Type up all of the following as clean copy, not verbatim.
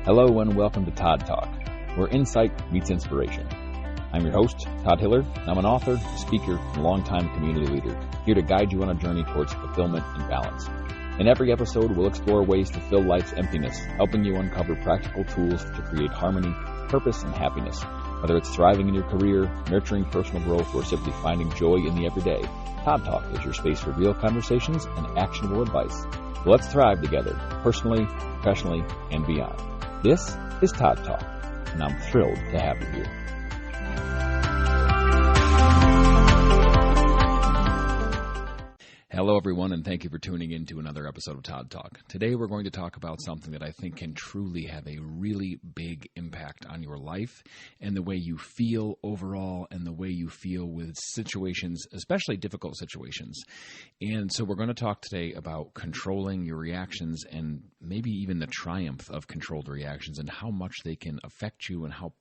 Hello and welcome to Todd Talk, where insight meets inspiration. I'm your host, Todd Hiller. I'm an author, speaker, and longtime community leader, here to guide you on a journey towards fulfillment and balance. In every episode, we'll explore ways to fill life's emptiness, helping you uncover practical tools to create harmony, purpose, and happiness. Whether it's thriving in your career, nurturing personal growth, or simply finding joy in the everyday, Todd Talk is your space for real conversations and actionable advice. So let's thrive together, personally, professionally, and beyond. This is Todd Talk, and I'm thrilled to have you here. Hello, everyone, and thank you for tuning in to another episode of Todd Talk. Today, we're going to talk about something that I think can truly have a really big impact on your life and the way you feel overall and the way you feel with situations, especially difficult situations. And so we're going to talk today about controlling your reactions and maybe even the triumph of controlled reactions and how much they can affect you and how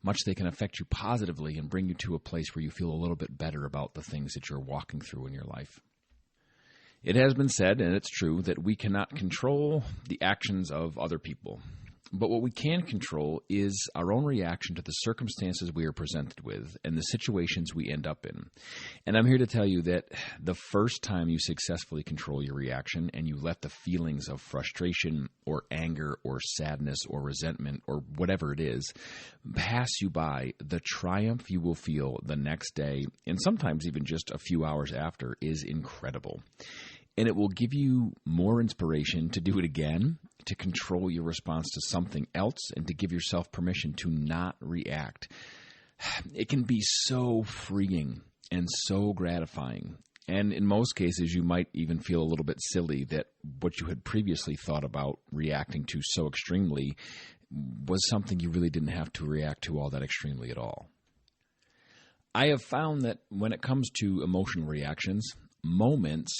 much they can affect you positively and bring you to a place where you feel a little bit better about the things that you're walking through in your life. It has been said, and it's true, that we cannot control the actions of other people. But what we can control is our own reaction to the circumstances we are presented with and the situations we end up in. And I'm here to tell you that the first time you successfully control your reaction and you let the feelings of frustration or anger or sadness or resentment or whatever it is pass you by, the triumph you will feel the next day and sometimes even just a few hours after is incredible. And it will give you more inspiration to do it again, to control your response to something else, and to give yourself permission to not react. It can be so freeing and so gratifying. And in most cases, you might even feel a little bit silly that what you had previously thought about reacting to so extremely was something you really didn't have to react to all that extremely at all. I have found that when it comes to emotional reactions, moments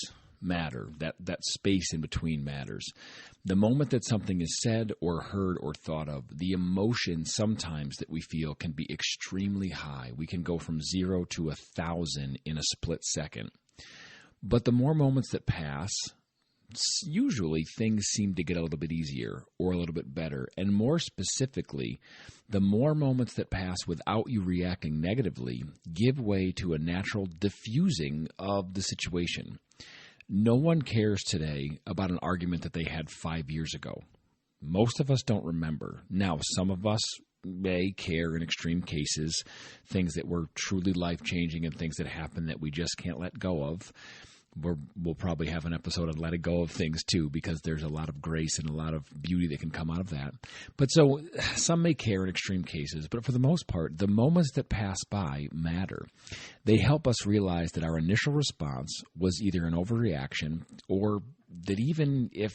matter. That space in between matters. The moment that something is said or heard or thought of, the emotion sometimes that we feel can be extremely high. We can go from 0 to 1,000 in a split second. But the more moments that pass, usually things seem to get a little bit easier or a little bit better. And more specifically, the more moments that pass without you reacting negatively give way to a natural diffusing of the situation. No one cares today about an argument that they had 5 years ago. Most of us don't remember. Now, some of us may care in extreme cases, things that were truly life-changing and things that happen that we just can't let go of. We'll probably have an episode on letting go of things too, because there's a lot of grace and a lot of beauty that can come out of that. But so some may care in extreme cases, but for the most part, the moments that pass by matter. They help us realize that our initial response was either an overreaction or that even if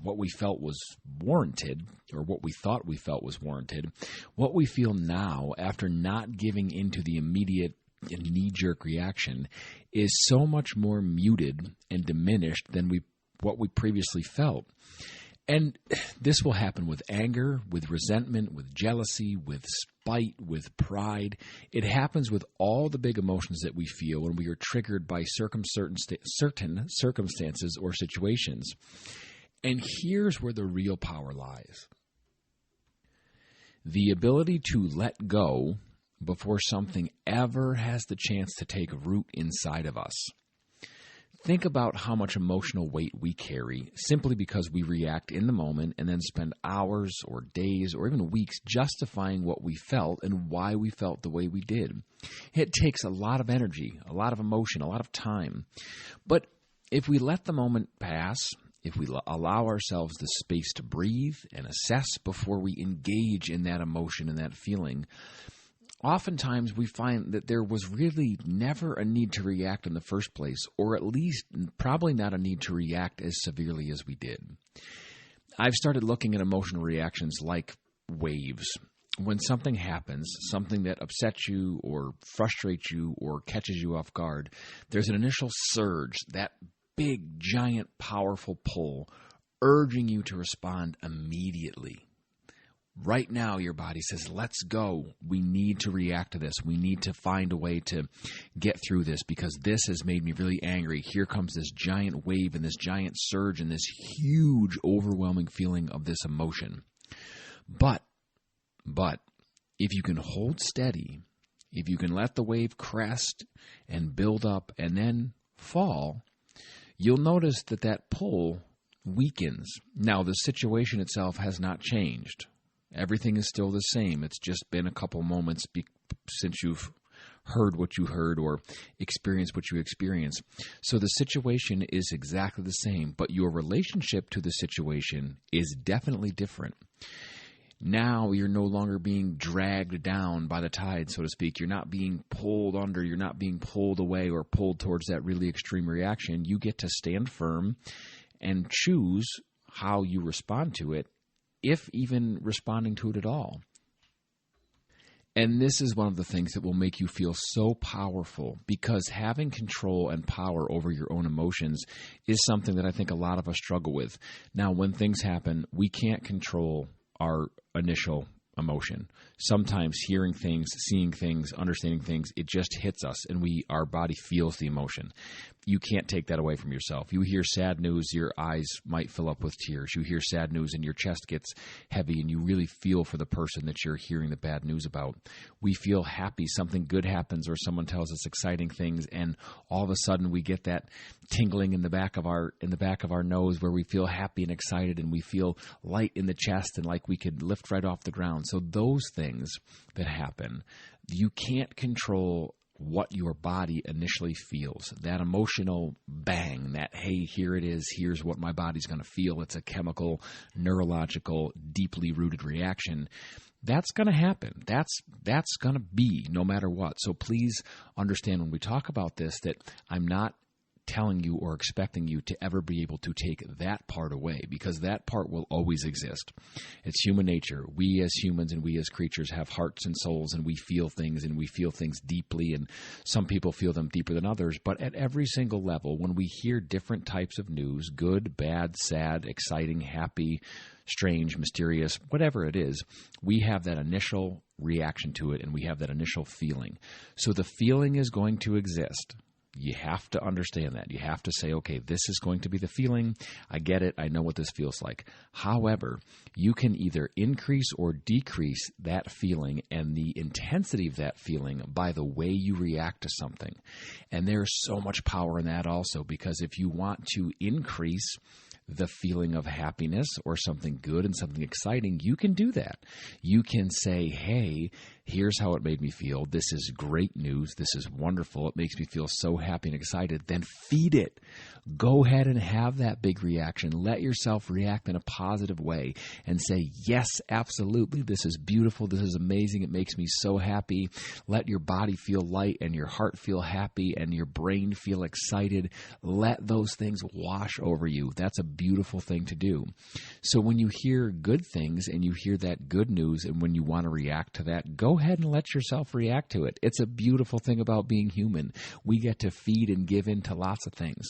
what we felt was warranted or what we thought we felt was warranted, what we feel now after not giving into the immediate knee-jerk reaction is so much more muted and diminished than what we previously felt. And this will happen with anger, with resentment, with jealousy, with spite, with pride. It happens with all the big emotions that we feel when we are triggered by certain circumstances or situations. And here's where the real power lies. The ability to let go before something ever has the chance to take root inside of us. Think about how much emotional weight we carry simply because we react in the moment and then spend hours or days or even weeks justifying what we felt and why we felt the way we did. It takes a lot of energy, a lot of emotion, a lot of time. But if we let the moment pass, if we allow ourselves the space to breathe and assess before we engage in that emotion and that feeling, oftentimes we find that there was really never a need to react in the first place, or at least probably not a need to react as severely as we did. I've started looking at emotional reactions like waves. When something happens, something that upsets you or frustrates you or catches you off guard, there's an initial surge, that big, giant, powerful pull, urging you to respond immediately. Right now, your body says, let's go. We need to react to this. We need to find a way to get through this because this has made me really angry. Here comes this giant wave and this giant surge and this huge, overwhelming feeling of this emotion. But if you can hold steady, if you can let the wave crest and build up and then fall, you'll notice that pull weakens. Now, the situation itself has not changed. Everything is still the same. It's just been a couple moments since you've heard what you heard or experienced what you experienced. So the situation is exactly the same, but your relationship to the situation is definitely different. Now you're no longer being dragged down by the tide, so to speak. You're not being pulled under. You're not being pulled away or pulled towards that really extreme reaction. You get to stand firm and choose how you respond to it, if even responding to it at all. And this is one of the things that will make you feel so powerful, because having control and power over your own emotions is something that I think a lot of us struggle with. Now, when things happen, we can't control our initial emotion. Sometimes hearing things, seeing things, understanding things, it just hits us and our body feels the emotion. You can't take that away from yourself. You hear sad news, your eyes might fill up with tears. You hear sad news and your chest gets heavy and you really feel for the person that you're hearing the bad news about. We feel happy, something good happens or someone tells us exciting things, and all of a sudden we get that tingling in the back of our nose where we feel happy and excited and we feel light in the chest and like we could lift right off the ground. So those things that happen, you can't control what your body initially feels. That emotional bang, that, hey, here it is, here's what my body's going to feel. It's a chemical, neurological, deeply rooted reaction. That's going to happen. That's going to be no matter what. So please understand when we talk about this that I'm not telling you or expecting you to ever be able to take that part away, because that part will always exist. It's human nature. We as humans and we as creatures have hearts and souls, and we feel things deeply, and some people feel them deeper than others. But at every single level, when we hear different types of news, good, bad, sad, exciting, happy, strange, mysterious, whatever it is, we have that initial reaction to it and we have that initial feeling. So the feeling is going to exist. You have to understand that. You have to say, okay, this is going to be the feeling. I get it. I know what this feels like. However, you can either increase or decrease that feeling and the intensity of that feeling by the way you react to something. And there's so much power in that also, because if you want to increase the feeling of happiness or something good and something exciting, you can do that. You can say, hey, here's how it made me feel. This is great news. This is wonderful. It makes me feel so happy and excited. Then feed it. Go ahead and have that big reaction. Let yourself react in a positive way and say, yes, absolutely. This is beautiful. This is amazing. It makes me so happy. Let your body feel light and your heart feel happy and your brain feel excited. Let those things wash over you. That's a beautiful thing to do. So when you hear good things and you hear that good news, and when you want to react to that, go ahead and let yourself react to it. It's a beautiful thing about being human. We get to feed and give into lots of things.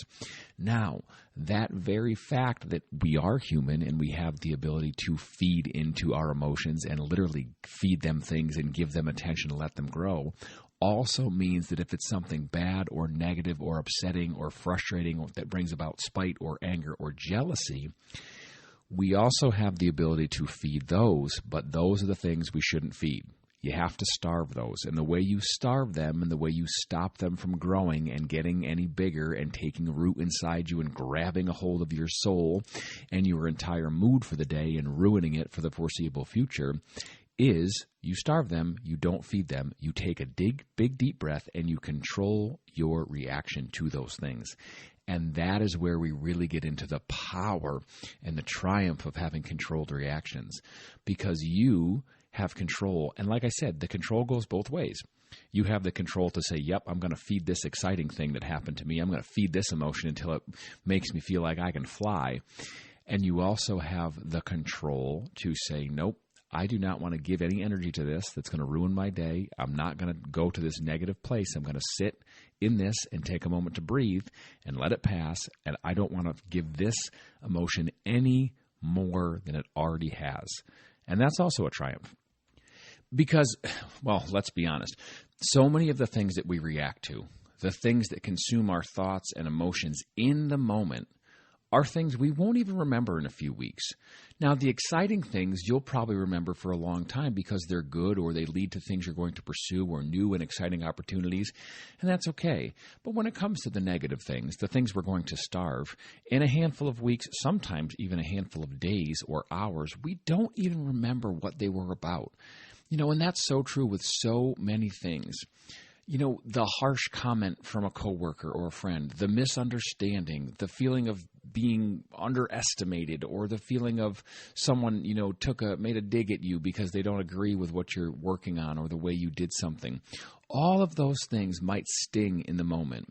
Now, that very fact that we are human and we have the ability to feed into our emotions and literally feed them things and give them attention to let them grow also means that if it's something bad or negative or upsetting or frustrating or that brings about spite or anger or jealousy, we also have the ability to feed those, but those are the things we shouldn't feed. You have to starve those. And the way you starve them and the way you stop them from growing and getting any bigger and taking root inside you and grabbing a hold of your soul and your entire mood for the day and ruining it for the foreseeable future is you starve them, you don't feed them, you take a big, deep breath, and you control your reaction to those things. And that is where we really get into the power and the triumph of having controlled reactions, because you have control. And like I said, the control goes both ways. You have the control to say, yep, I'm going to feed this exciting thing that happened to me. I'm going to feed this emotion until it makes me feel like I can fly. And you also have the control to say, nope, I do not want to give any energy to this that's going to ruin my day. I'm not going to go to this negative place. I'm going to sit in this and take a moment to breathe and let it pass. And I don't want to give this emotion any more than it already has. And that's also a triumph. Because, well, let's be honest, so many of the things that we react to, the things that consume our thoughts and emotions in the moment, are things we won't even remember in a few weeks. Now, the exciting things you'll probably remember for a long time because they're good or they lead to things you're going to pursue or new and exciting opportunities, and that's okay. But when it comes to the negative things, the things we're going to starve, in a handful of weeks, sometimes even a handful of days or hours, we don't even remember what they were about. And that's so true with so many things. The harsh comment from a coworker or a friend, the misunderstanding, the feeling of being underestimated, or the feeling of someone, made a dig at you because they don't agree with what you're working on or the way you did something. All of those things might sting in the moment.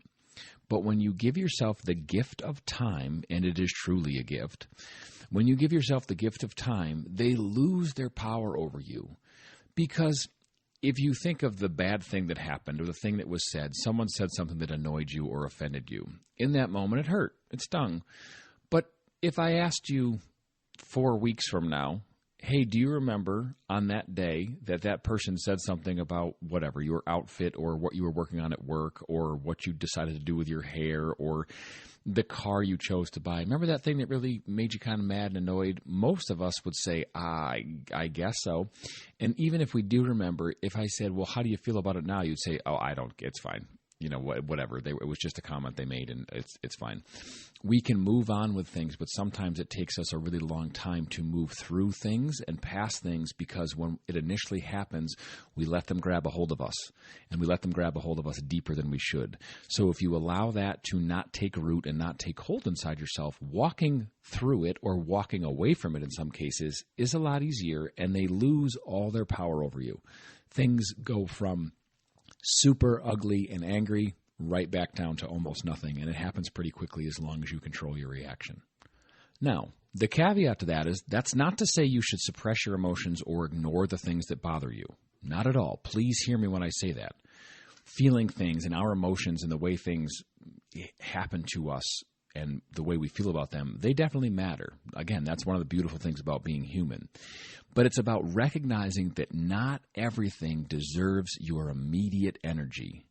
But when you give yourself the gift of time, and it is truly a gift, when you give yourself the gift of time, they lose their power over you. Because if you think of the bad thing that happened or the thing that was said, someone said something that annoyed you or offended you. In that moment, it hurt. It stung. But if I asked you 4 weeks from now, hey, do you remember on that day that person said something about whatever, your outfit or what you were working on at work or what you decided to do with your hair or the car you chose to buy? Remember that thing that really made you kind of mad and annoyed? Most of us would say, I guess so. And even if we do remember, if I said, well, how do you feel about it now? You'd say, oh, it's fine. Whatever. It was just a comment they made, and it's fine. We can move on with things, but sometimes it takes us a really long time to move through things and past things because when it initially happens, we let them grab a hold of us, and we let them grab a hold of us deeper than we should. So if you allow that to not take root and not take hold inside yourself, walking through it or walking away from it in some cases is a lot easier, and they lose all their power over you. Things go from super ugly and angry right back down to almost nothing, and it happens pretty quickly as long as you control your reaction. Now, the caveat to that is that's not to say you should suppress your emotions or ignore the things that bother you. Not at all. Please hear me when I say that. Feeling things and our emotions and the way things happen to us and the way we feel about them, they definitely matter. Again, that's one of the beautiful things about being human. But it's about recognizing that not everything deserves your immediate energy.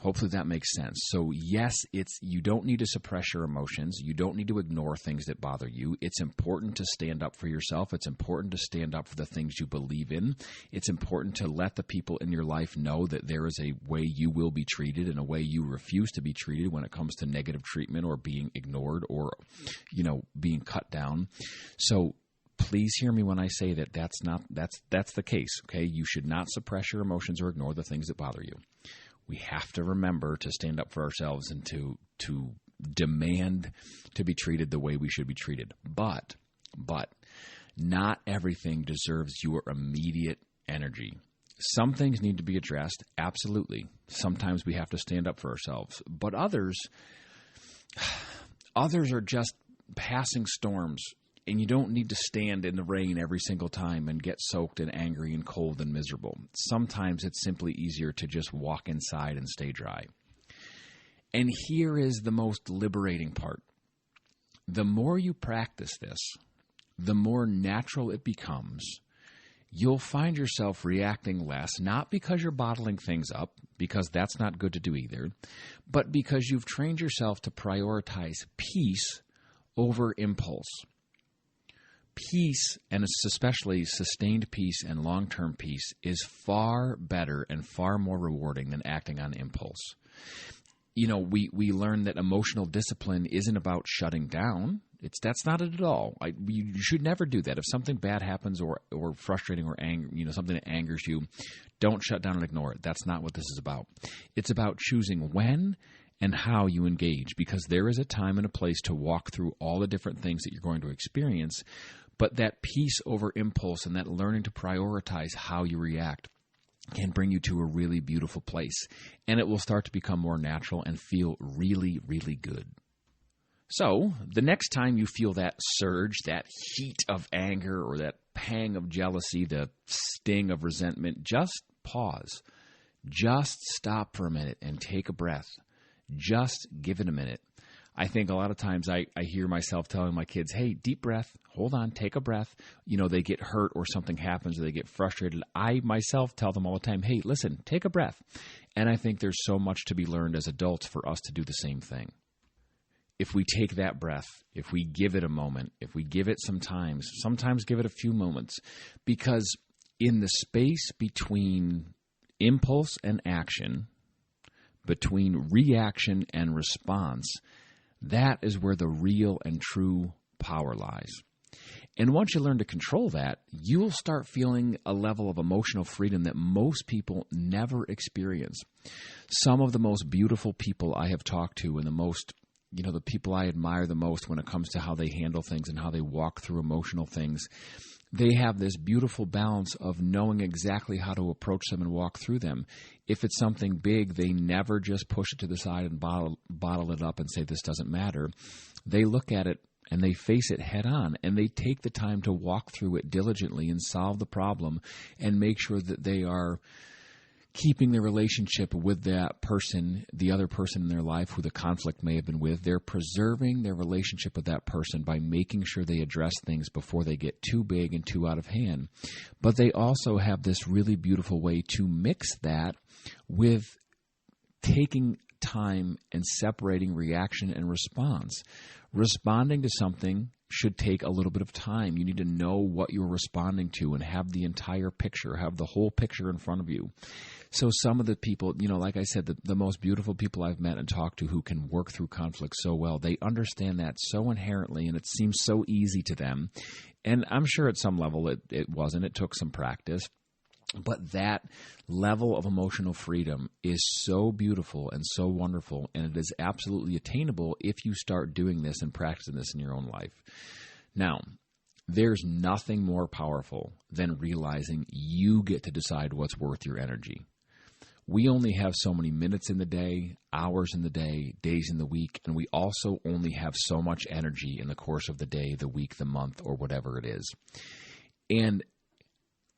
Hopefully that makes sense. So yes, you don't need to suppress your emotions. You don't need to ignore things that bother you. It's important to stand up for yourself. It's important to stand up for the things you believe in. It's important to let the people in your life know that there is a way you will be treated and a way you refuse to be treated when it comes to negative treatment or being ignored or, being cut down. So please hear me when I say that's the case. Okay. You should not suppress your emotions or ignore the things that bother you. We have to remember to stand up for ourselves and to demand to be treated the way we should be treated. But not everything deserves your immediate energy. Some things need to be addressed, absolutely. Sometimes we have to stand up for ourselves. But others are just passing storms. And you don't need to stand in the rain every single time and get soaked and angry and cold and miserable. Sometimes it's simply easier to just walk inside and stay dry. And here is the most liberating part. The more you practice this, the more natural it becomes. You'll find yourself reacting less, not because you're bottling things up, because that's not good to do either, but because you've trained yourself to prioritize peace over impulse. Peace, and especially sustained peace and long-term peace, is far better and far more rewarding than acting on impulse. We learn that emotional discipline isn't about shutting down. That's not it at all. You should never do that. If something bad happens or frustrating or something that angers you, don't shut down and ignore it. That's not what this is about. It's about choosing when and how you engage, because there is a time and a place to walk through all the different things that you're going to experience. But that peace over impulse and that learning to prioritize how you react can bring you to a really beautiful place. And it will start to become more natural and feel really, really good. So the next time you feel that surge, that heat of anger or that pang of jealousy, the sting of resentment, just pause. Just stop for a minute and take a breath. Just give it a minute. I think a lot of times I hear myself telling my kids, hey, deep breath, hold on, take a breath. They get hurt or something happens or they get frustrated. I myself tell them all the time, hey, listen, take a breath. And I think there's so much to be learned as adults for us to do the same thing. if we take that breath, if we give it a moment, if we give it sometimes give it a few moments, because in the space between impulse and action, between reaction and response, that is where the real and true power lies. And once you learn to control that, you'll start feeling a level of emotional freedom that most people never experience. Some of the most beautiful people I have talked to, and the people I admire the most when it comes to how they handle things and how they walk through emotional things, they have this beautiful balance of knowing exactly how to approach them and walk through them. If it's something big, they never just push it to the side and bottle it up and say, this doesn't matter. They look at it and they face it head on, and they take the time to walk through it diligently and solve the problem and make sure that they are keeping the relationship with that person, the other person in their life who the conflict may have been with. They're preserving their relationship with that person by making sure they address things before they get too big and too out of hand. But they also have this really beautiful way to mix that with taking time and separating reaction and response. Responding to something should take a little bit of time. You need to know what you're responding to and have the entire picture, have the whole picture in front of you. So some of the people, like I said, the most beautiful people I've met and talked to who can work through conflict so well, they understand that so inherently, and it seems so easy to them. And I'm sure at some level it wasn't. It took some practice. But that level of emotional freedom is so beautiful and so wonderful, and it is absolutely attainable if you start doing this and practicing this in your own life. Now, there's nothing more powerful than realizing you get to decide what's worth your energy. We only have so many minutes in the day, hours in the day, days in the week, and we also only have so much energy in the course of the day, the week, the month, or whatever it is. And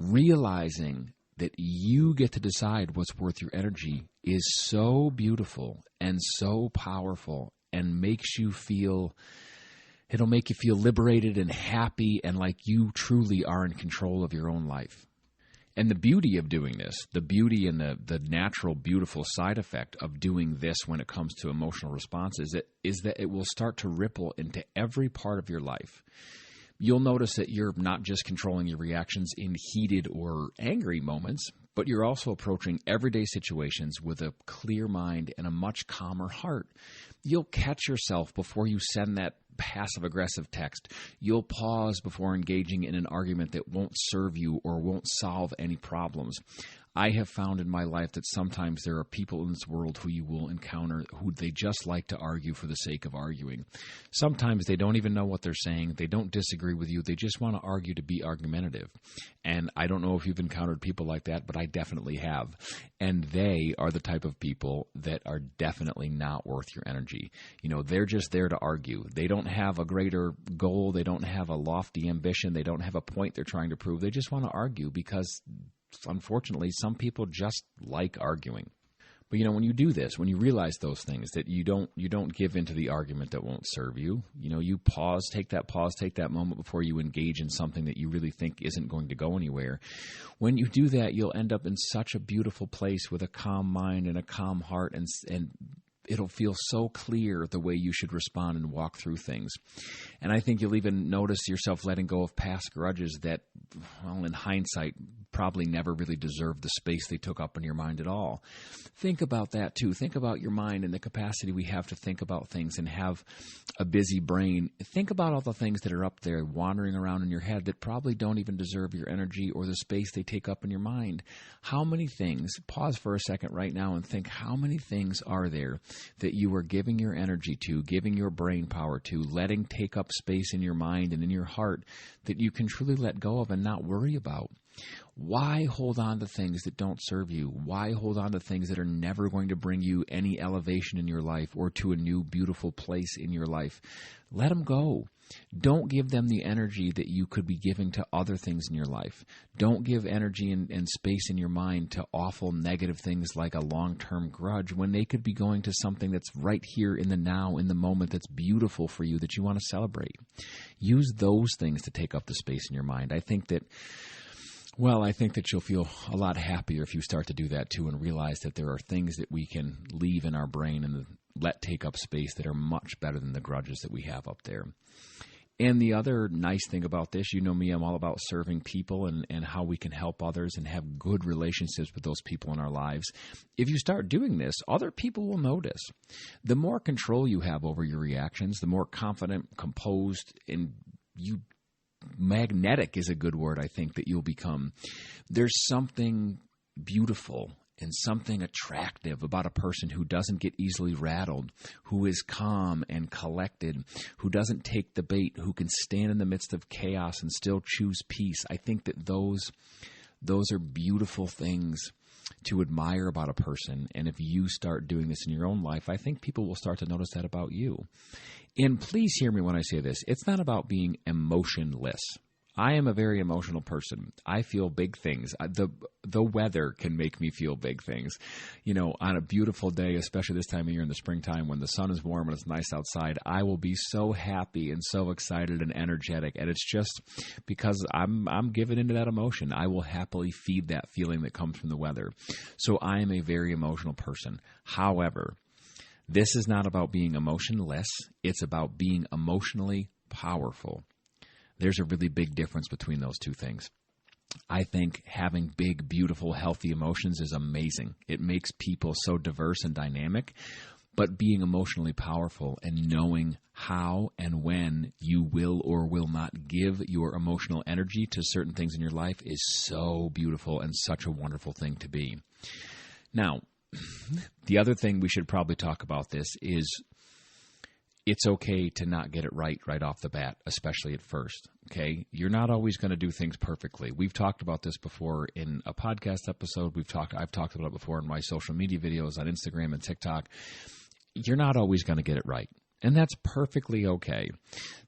realizing that you get to decide what's worth your energy is so beautiful and so powerful, and it'll make you feel liberated and happy and like you truly are in control of your own life. And the beauty of doing this, the beauty and the natural, beautiful side effect of doing this when it comes to emotional response is that it will start to ripple into every part of your life. You'll notice that you're not just controlling your reactions in heated or angry moments, but you're also approaching everyday situations with a clear mind and a much calmer heart. You'll catch yourself before you send that passive-aggressive text. You'll pause before engaging in an argument that won't serve you or won't solve any problems. I have found in my life that sometimes there are people in this world who you will encounter who they just like to argue for the sake of arguing. Sometimes they don't even know what they're saying. They don't disagree with you. They just want to argue to be argumentative. And I don't know if you've encountered people like that, but I definitely have. And they are the type of people that are definitely not worth your energy. They're just there to argue. They don't have a greater goal. They don't have a lofty ambition. They don't have a point they're trying to prove. They just want to argue because, unfortunately, some people just like arguing. But when you do this, when you realize those things, that you don't give into the argument that won't serve you, you take that moment before you engage in something that you really think isn't going to go anywhere. When you do that, you'll end up in such a beautiful place with a calm mind and a calm heart, and it'll feel so clear the way you should respond and walk through things. And I think you'll even notice yourself letting go of past grudges that, in hindsight, probably never really deserved the space they took up in your mind at all. Think about that too. Think about your mind and the capacity we have to think about things and have a busy brain. Think about all the things that are up there wandering around in your head that probably don't even deserve your energy or the space they take up in your mind. How many things, pause for a second right now and think, how many things are there that you are giving your energy to, giving your brain power to, letting take up space in your mind and in your heart that you can truly let go of and not worry about? Why hold on to things that don't serve you? Why hold on to things that are never going to bring you any elevation in your life or to a new beautiful place in your life? Let them go. Don't give them the energy that you could be giving to other things in your life. Don't give energy and space in your mind to awful negative things like a long-term grudge when they could be going to something that's right here in the now, in the moment, that's beautiful for you, that you want to celebrate. Use those things to take up the space in your mind. I think that you'll feel a lot happier if you start to do that too and realize that there are things that we can leave in our brain let take up space that are much better than the grudges that we have up there. And the other nice thing about this, you know me, I'm all about serving people and how we can help others and have good relationships with those people in our lives. If you start doing this, other people will notice. The more control you have over your reactions, the more confident, composed, and magnetic is a good word, I think, that you'll become. There's something beautiful and something attractive about a person who doesn't get easily rattled, who is calm and collected, who doesn't take the bait, who can stand in the midst of chaos and still choose peace. I think that those are beautiful things to admire about a person. And if you start doing this in your own life, I think people will start to notice that about you. And please hear me when I say this. It's not about being emotionless. I am a very emotional person. I feel big things. The weather can make me feel big things. You know, on a beautiful day, especially this time of year in the springtime when the sun is warm and it's nice outside, I will be so happy and so excited and energetic. And it's just because I'm given into that emotion. I will happily feed that feeling that comes from the weather. So I am a very emotional person. However, this is not about being emotionless. It's about being emotionally powerful. There's a really big difference between those two things. I think having big, beautiful, healthy emotions is amazing. It makes people so diverse and dynamic. But being emotionally powerful and knowing how and when you will or will not give your emotional energy to certain things in your life is so beautiful and such a wonderful thing to be. Now, the other thing we should probably talk about this is it's okay to not get it right off the bat, especially at first, okay? You're not always going to do things perfectly. We've talked about this before in a podcast episode. I've talked about it before in my social media videos on Instagram and TikTok. You're not always going to get it right, and that's perfectly okay.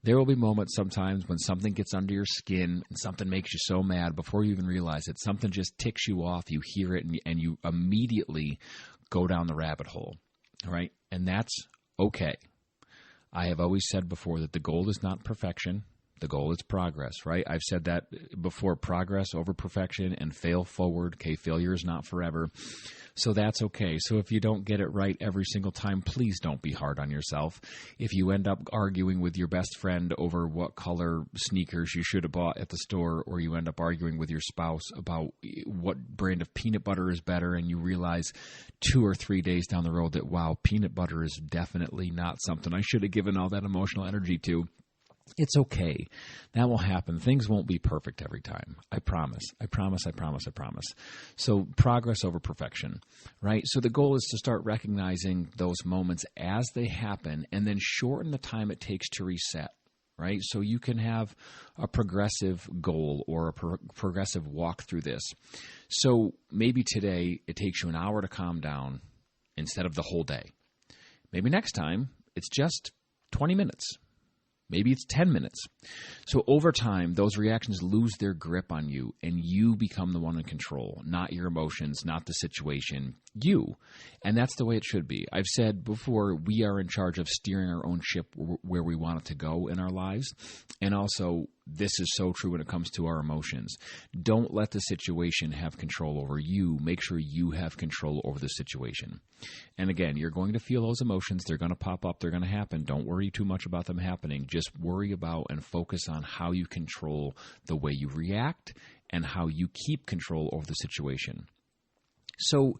There will be moments sometimes when something gets under your skin and something makes you so mad before you even realize it. Something just ticks you off. You hear it, and you immediately go down the rabbit hole, all right? And that's okay. I have always said before that the goal is not perfection. The goal is progress, right? I've said that before, progress over perfection and fail forward. Okay, failure is not forever. So that's okay. So if you don't get it right every single time, please don't be hard on yourself. If you end up arguing with your best friend over what color sneakers you should have bought at the store, or you end up arguing with your spouse about what brand of peanut butter is better, and you realize 2 or 3 days down the road that, wow, peanut butter is definitely not something I should have given all that emotional energy to. It's okay. That will happen. Things won't be perfect every time. I promise. I promise. I promise. I promise. So progress over perfection, right? So the goal is to start recognizing those moments as they happen and then shorten the time it takes to reset, right? So you can have a progressive goal or a progressive walk through this. So maybe today it takes you an hour to calm down instead of the whole day. Maybe next time it's just 20 minutes. Maybe it's 10 minutes. So over time, those reactions lose their grip on you, and you become the one in control, not your emotions, not the situation, you. And that's the way it should be. I've said before, we are in charge of steering our own ship where we want it to go in our lives. And also, this is so true when it comes to our emotions. Don't let the situation have control over you. Make sure you have control over the situation. And again, you're going to feel those emotions. They're going to pop up. They're going to happen. Don't worry too much about them happening. Just worry about and focus on how you control the way you react and how you keep control over the situation. So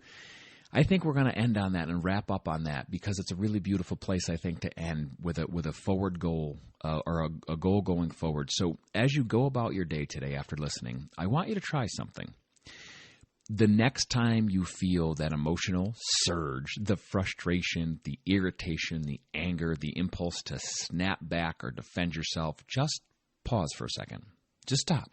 I think we're going to end on that and wrap up on that because it's a really beautiful place, I think, to end with a forward goal or a goal going forward. So as you go about your day today after listening, I want you to try something. The next time you feel that emotional surge, the frustration, the irritation, the anger, the impulse to snap back or defend yourself, just pause for a second. Just stop.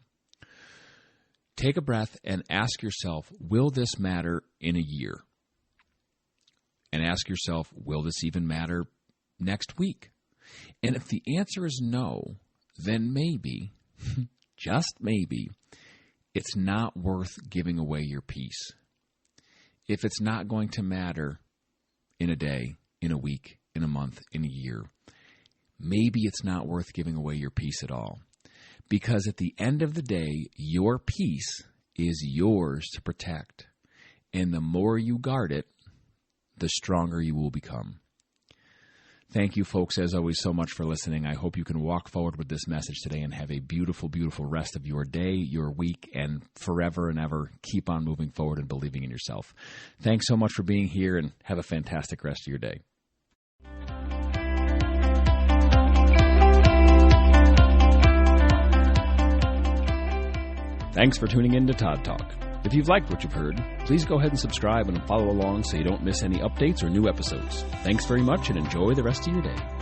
Take a breath and ask yourself, will this matter in a year? And ask yourself, will this even matter next week? And if the answer is no, then maybe, just maybe, it's not worth giving away your peace. If it's not going to matter in a day, in a week, in a month, in a year, maybe it's not worth giving away your peace at all. Because at the end of the day, your peace is yours to protect. And the more you guard it, the stronger you will become. Thank you, folks, as always, so much for listening. I hope you can walk forward with this message today and have a beautiful, beautiful rest of your day, your week, and forever and ever keep on moving forward and believing in yourself. Thanks so much for being here, and have a fantastic rest of your day. Thanks for tuning in to Todd Talk. If you've liked what you've heard, please go ahead and subscribe and follow along so you don't miss any updates or new episodes. Thanks very much and enjoy the rest of your day.